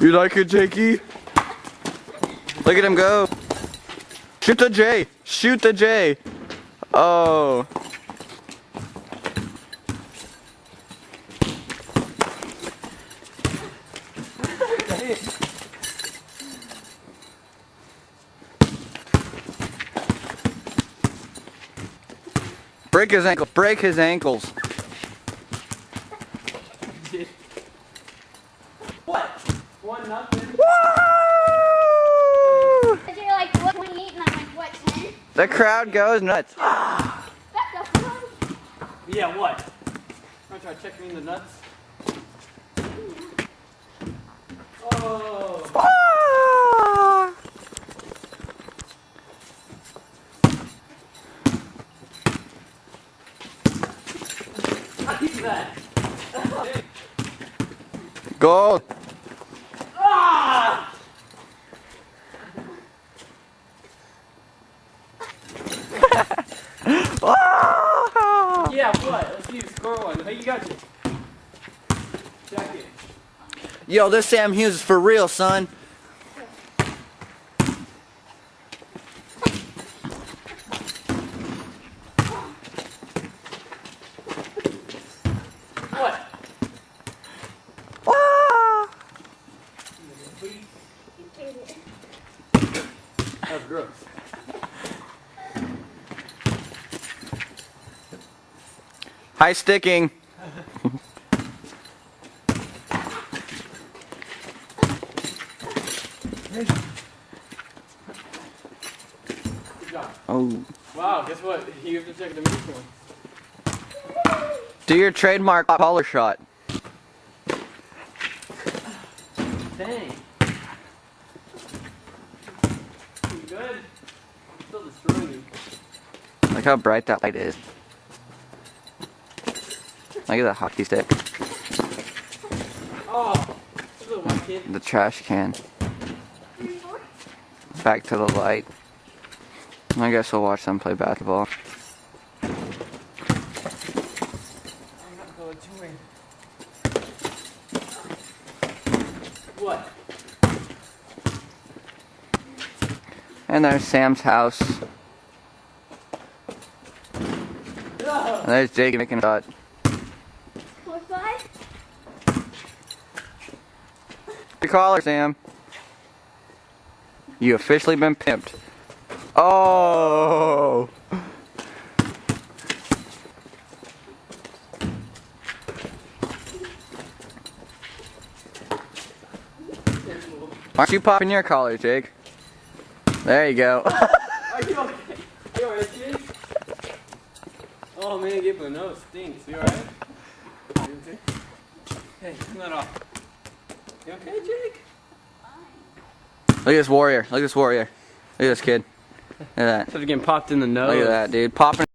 You like it, Jakey? Look at him go. Shoot the J. Shoot the J. Oh. Break his ankle. Break his ankles. What? 1-0. Woo! You're like, what, 28? And I'm like, what, 10? The crowd goes nuts. That's a fun. Yeah, what? Want to try to check me in the nuts? Oh. Ah! Look at that. Goal. Ah! Ah! Yeah, what? Let's see you score one. Hey, you got you. Check it. Yo, this Sam Hughes is for real, son. What? Ah! That's gross. High sticking. Good job. Oh. Wow, guess what? You have to check the next one. Do your trademark collar shot. Dang. You good? I'm still destroying you. Look how bright that light is. Look at the hockey stick. Oh, little white kid. The trash can. Back to the light. I guess we'll watch them play basketball. I'm not going to win. What? And there's Sam's house. No. And there's Jake making a shot. 4-5? Your collar, Sam. You officially been pimped. Oh! Aren't you popping your collar, Jake? There you go. Are you okay? You alright, kid? Oh man, get my nose stinks. You alright? You okay? Hey, turn that off. You okay, Jake? Look at this warrior. Look at this warrior. Look at this kid. Look at that. Instead of getting popped in the nose. Look at that, dude. Popping